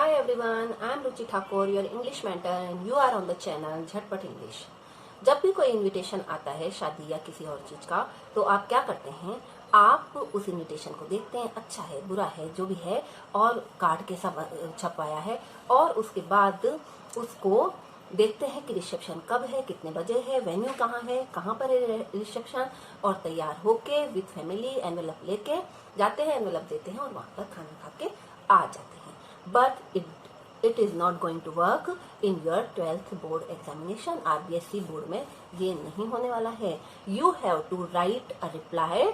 Hi everyone, I am Ruchi Thakur, your English mentor and you are on the channel झटपट English. जब भी कोई invitation आता है शादी या किसी और चीज़ का, तो आप क्या करते हैं, आप उस इनविटेशन को देखते हैं, अच्छा है बुरा है जो भी है, और कार्ड के सब छपवाया है, और उसके बाद उसको देखते हैं कि रिसेप्शन कब है, कितने बजे है, वेन्यू कहाँ है, कहाँ पर है रिसेप्शन, और तैयार होके विथ फैमिली एनवेलप लेके जाते हैं, एनवेलप देते हैं और वहाँ पर खाना खा के आ जाते हैं। But it is not going to work in your 12th board examination। RBSC board में ये नहीं होने वाला है। You have to write a reply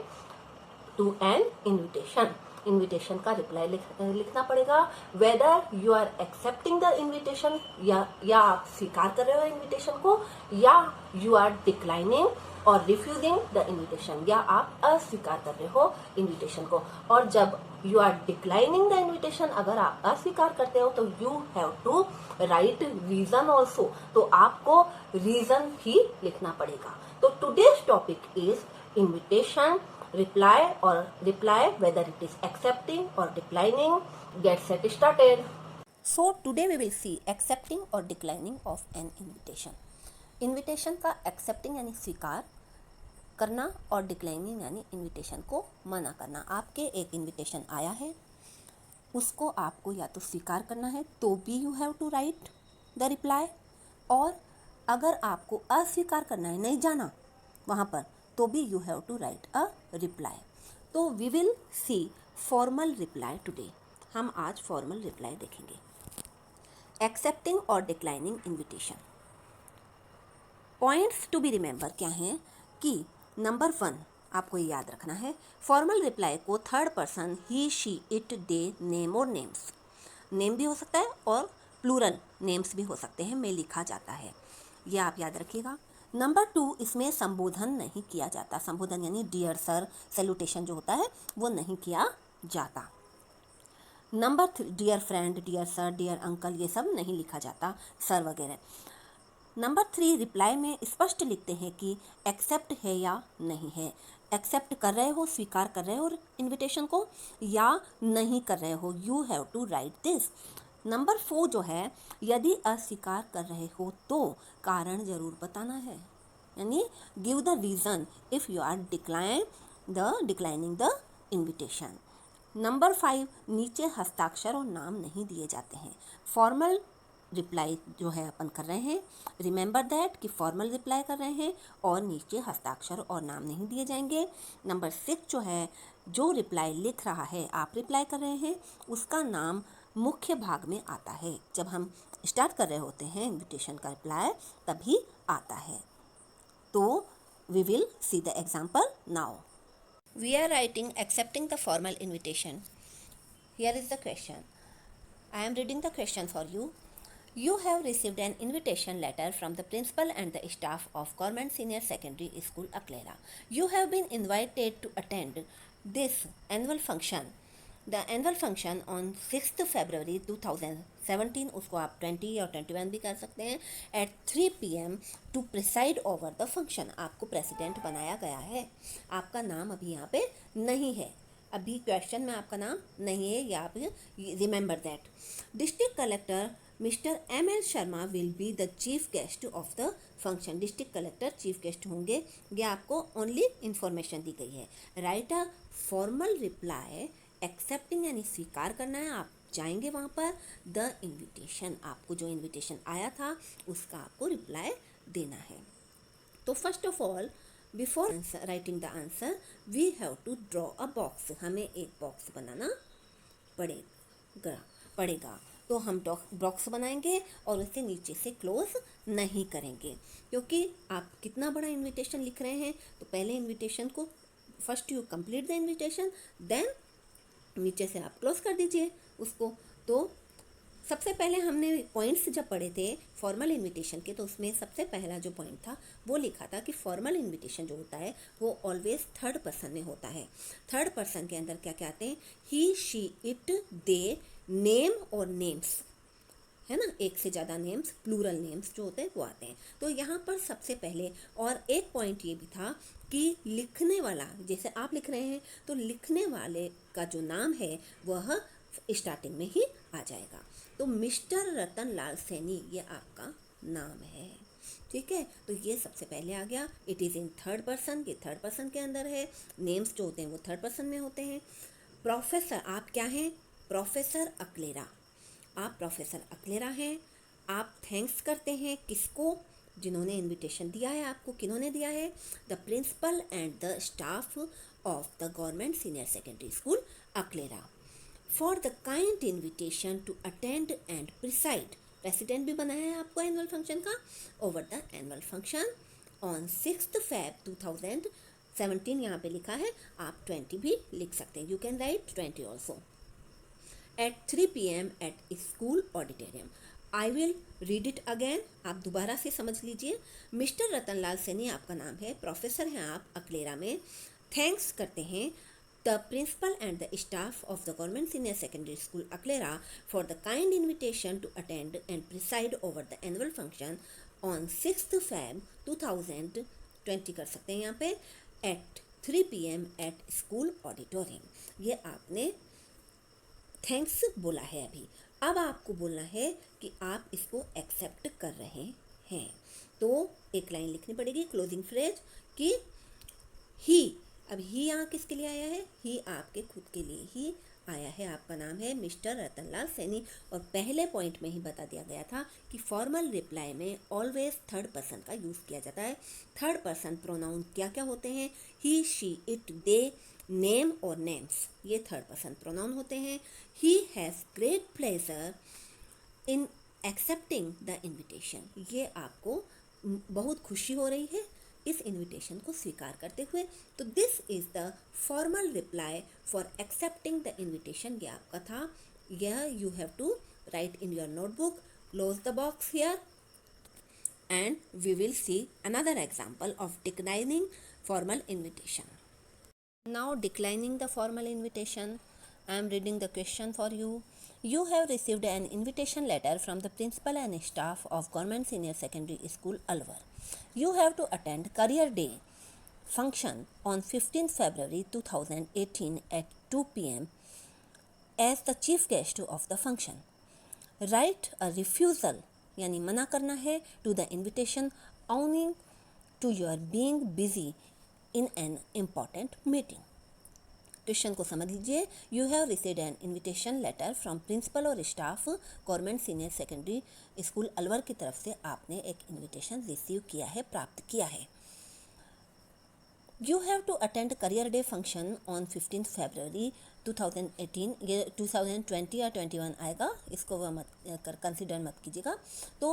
to an invitation। Invitation का रिप्लाई लिखना पड़ेगा। Whether you are accepting the invitation, या आप स्वीकार कर रहे हो इन्विटेशन को, या यू आर डिक्लाइनिंग और रिफ्यूजिंग द इन्विटेशन, या आप अस्वीकार कर रहे हो इन्विटेशन को। और जब you are declining the invitation, अगर आप अस्वीकार करते हो तो you have to write reason also, तो आपको रीजन ही लिखना पड़ेगा। तो today's topic is invitation, reply whether it is accepting or declining। Get set started। So today we will see accepting or declining of an invitation। Invitation का accepting यानी स्वीकार करना और डिक्लाइनिंग यानी इन्विटेशन को मना करना। आपके एक इन्विटेशन आया है, उसको आपको या तो स्वीकार करना है तो भी you have to write the reply, और अगर आपको अस्वीकार करना है, नहीं जाना वहाँ पर, तो भी you have to write a reply. तो we will see formal reply today. हम आज फॉर्मल रिप्लाई देखेंगे। एक्सेप्टिंग और declining invitation. Points to be remember क्या हैं कि नंबर 1 आपको ये याद रखना है, फॉर्मल रिप्लाई को third person he she it they name और नेम्स, नेम भी हो सकता है और प्लूरल नेम्स भी हो सकते हैं, में लिखा जाता है, ये आप याद रखिएगा। नंबर 2, इसमें संबोधन नहीं किया जाता। संबोधन यानी डियर सर, सैल्यूटेशन जो होता है वो नहीं किया जाता। Number 3, dear friend, dear sir, dear uncle, ये सब नहीं लिखा जाता, सर वगैरह। नंबर 3, रिप्लाई में स्पष्ट लिखते हैं कि एक्सेप्ट है या नहीं है। एक्सेप्ट कर रहे हो, स्वीकार कर रहे हो इन्विटेशन को, या नहीं कर रहे हो, you have to write this. Number 4 जो है, यदि अस्वीकार कर रहे हो तो कारण जरूर बताना है, यानी give the reason if you are declining the invitation. Number 5, नीचे हस्ताक्षर और नाम नहीं दिए जाते हैं। फॉर्मल रिप्लाई जो है अपन कर रहे हैं, रिमेंबर दैट कि फॉर्मल रिप्लाई कर रहे हैं और नीचे हस्ताक्षर और नाम नहीं दिए जाएंगे। नंबर 6 जो है, जो रिप्लाई लिख रहा है, आप रिप्लाई कर रहे हैं, उसका नाम मुख्य भाग में आता है। जब हम स्टार्ट कर रहे होते हैं इन्विटेशन का रिप्लाई, तभी आता है। तो we will see the example now. We are writing accepting the formal invitation. Here is the question. I am reading the question for you. You have received an invitation letter from the principal and the staff of Government Senior Secondary School, Aklela. You have been invited to attend this annual function. The annual function on 6th February 2017, उसको आप 20 और 21 भी कर सकते हैं, at 3 PM to preside over the function। आपको president बनाया गया है, आपका नाम अभी यहाँ पे नहीं है, अभी क्वेश्चन में आपका नाम नहीं है, या आप remember that. District collector mister ML Sharma will be the chief guest of the function. District collector chief guest होंगे, ये आपको ओनली इन्फॉर्मेशन दी गई है। Right a formal reply, accepting यानी स्वीकार करना है, आप जाएंगे वहाँ पर, द इन्विटेशन, आपको जो इन्विटेशन आया था उसका आपको रिप्लाई देना है। तो first of all, before writing the answer we have to draw a box. हमें एक बॉक्स बनाना पड़ेगा। तो हम बॉक्स बनाएंगे और उसे नीचे से क्लोज नहीं करेंगे, क्योंकि आप कितना बड़ा इन्विटेशन लिख रहे हैं, तो पहले इन्विटेशन को first you complete the invitation, then नीचे से आप क्लोज कर दीजिए उसको। तो सबसे पहले हमने पॉइंट्स जब पढ़े थे फॉर्मल इन्विटेशन के, तो उसमें सबसे पहला जो पॉइंट था वो लिखा था कि फॉर्मल इन्विटेशन जो होता है वो ऑलवेज थर्ड पर्सन में होता है। थर्ड पर्सन के अंदर क्या क्या आते हैं, ही शी इट दे नेम और नेम्स, है ना, एक से ज़्यादा नेम्स, प्लूरल नेम्स जो होते हैं वो आते हैं। तो यहाँ पर सबसे पहले, और एक पॉइंट ये भी था कि लिखने वाला, जैसे आप लिख रहे हैं तो लिखने वाले का जो नाम है वह स्टार्टिंग में ही आ जाएगा। तो मिस्टर रतन लाल सैनी ये आपका नाम है, ठीक है। तो ये सबसे पहले आ गया। It is in third person, ये थर्ड पर्सन के अंदर है। नेम्स जो होते हैं वो थर्ड पर्सन में होते हैं। प्रोफेसर, आप क्या हैं? प्रोफेसर अकलेरा, आप प्रोफेसर अकलेरा हैं। आप थैंक्स करते हैं किसको? जिन्होंने इनविटेशन दिया है आपको। किन्होंने दिया है? The principal and the staff of the government senior secondary school Akalera for the kind invitation to attend and preside, president भी बनाया है आपको एनुअल फंक्शन का, over the annual function on 6 Feb 2017। यहाँ पे लिखा है, आप 20 भी लिख सकते हैं, you can write 20 also, at 3 PM at school auditorium. I will read it again, आप दोबारा से समझ लीजिए। मिस्टर रतनलाल सैनी आपका नाम है, प्रोफेसर हैं आप अकलेरा में। थैंक्स करते हैं the principal and the staff of the government senior secondary school Akalera for the kind invitation to attend and preside over the annual function on 6 Feb 2020 कर सकते हैं यहाँ पे, at 3 PM at school auditorium. ये आपने thanks बोला है अभी। अब आपको बोलना है कि आप इसको एक्सेप्ट कर रहे हैं। तो एक लाइन लिखनी पड़ेगी, क्लोजिंग फ्रेज, कि ही, अब ही यहाँ किसके लिए आया है? ही आपके खुद के लिए ही आया है। आपका नाम है मिस्टर रतनलाल सैनी। और पहले पॉइंट में ही बता दिया गया था कि फॉर्मल रिप्लाई में ऑलवेज थर्ड पर्सन का यूज़ किया जाता है। थर्ड पर्सन प्रोनाउन क्या क्या होते हैं? ही, शी, इट, दे, नेम और नेम्स, ये थर्ड पर्सन प्रोनाउन होते हैं। He has great pleasure in accepting the invitation, ये आपको बहुत खुशी हो रही है इस इन्विटेशन को स्वीकार करते हुए। तो this is the formal reply for accepting the invitation, ये आपका था। यह you have to write in your notebook. Close the box here and we will see another example of declining formal invitation. Now declining the formal invitation, I am reading the question for you. You have received an invitation letter from the principal and staff of Government Senior Secondary School Alwar. You have to attend Career Day function on 15th February 2018 at 2 PM as the chief guest of the function. Write a refusal, यानी मना करना है, to the invitation owing to your being busy in an important meeting. Question को समझ लीजिए। You have received an invitation letter from principal और staff government senior secondary school Alwar की तरफ से आपने एक इन्विटेशन रिसीव किया है, प्राप्त किया है। You have to attend career day function on 15 February 2018, ये 2020 या 21 आएगा, इसको वह मत कंसिडर मत कीजिएगा। तो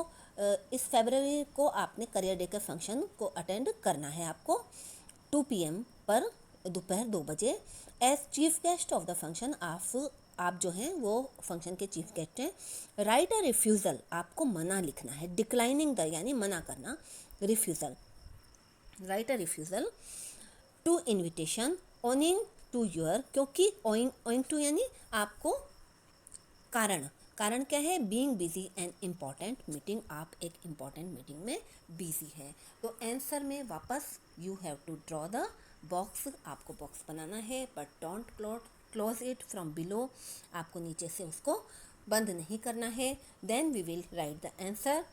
इस फरवरी को आपने करियर डे के फंक्शन को अटेंड करना है आपको 2 PM पर, दोपहर 2 बजे। As chief guest of the function, आप जो हैं वो फंक्शन के चीफ गेस्ट हैं। राइट अ रिफ्यूज़ल, आपको मना लिखना है। डिक्लाइनिंग द यानी मना करना, refusal. Write a refusal to invitation owing to your, क्योंकि ओइंग टू यानी आपको कारण, कारण क्या है? Being busy and important meeting, आप एक इम्पॉर्टेंट मीटिंग में बिजी है। तो आंसर में वापस you have to draw the box, आपको बॉक्स बनाना है, but don't close it from below, आपको नीचे से उसको बंद नहीं करना है। Then we will write the answer.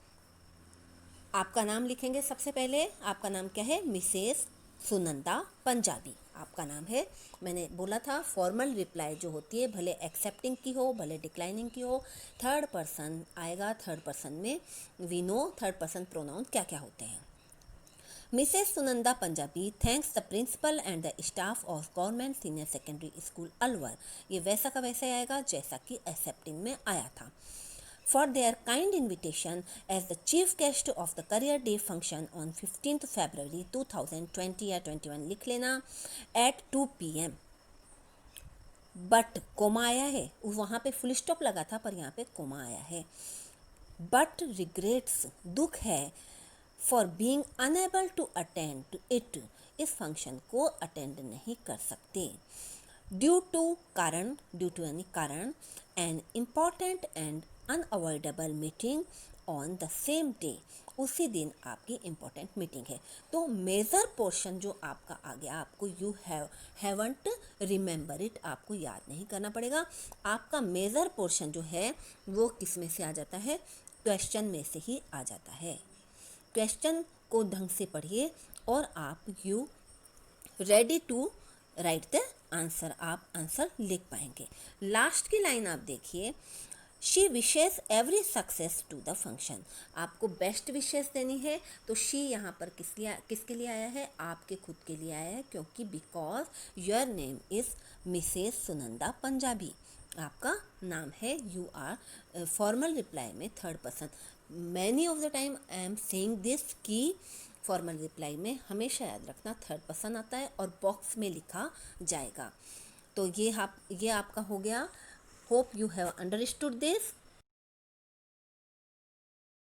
आपका नाम लिखेंगे सबसे पहले। आपका नाम क्या है? मिसेस सुनंदा पंजाबी आपका नाम है। मैंने बोला था फॉर्मल रिप्लाई जो होती है, भले एक्सेप्टिंग की हो भले डिक्लाइनिंग की हो, थर्ड पर्सन आएगा। थर्ड पर्सन में we know third person pronoun क्या क्या होते हैं। Mrs Sunanda Punjabi thanks the principal and the staff of government senior secondary school Alwar, ये वैसा का वैसा आएगा जैसा कि एक्सेप्टिंग में आया था। For their kind invitation as the chief guest of the Career Day function on 15th February 2020 या 21 लिख लेना, at 2 PM। बट कोमा आया है, वहाँ पे फुल स्टॉप लगा था पर यहाँ पे कोमा आया है। बट रिग्रेट्स, दुख है, for being unable to attend it, इस फंक्शन को अटेंड नहीं कर सकते। ड्यू टू यानी कारण, an important and unavoidable meeting on the same day, उसी दिन आपकी इम्पोर्टेंट मीटिंग है। तो मेजर पोर्शन जो आपका आ गया, आपको यू हैवंट रिमेंबर इट, आपको याद नहीं करना पड़ेगा। आपका मेजर पोर्शन जो है वो किस में से आ जाता है, क्वेश्चन में से ही आ जाता है। क्वेश्चन को ढंग से पढ़िए और आप you ready to write the answer, आप आंसर लिख पाएंगे। लास्ट की लाइन आप देखिए, she wishes every success to the function. आपको बेस्ट विशेस देनी है तो शी यहाँ पर किसके लिए आया है, आपके खुद के लिए आया है, क्योंकि because your name is Mrs Sunanda Punjabi, आपका नाम है। यू आर फॉर्मल रिप्लाई में third person. Many of the time I am saying this कि फॉर्मल रिप्लाई में हमेशा याद रखना थर्ड पर्सन आता है और बॉक्स में लिखा जाएगा। तो ये आपका हो गया। Hope you have understood this.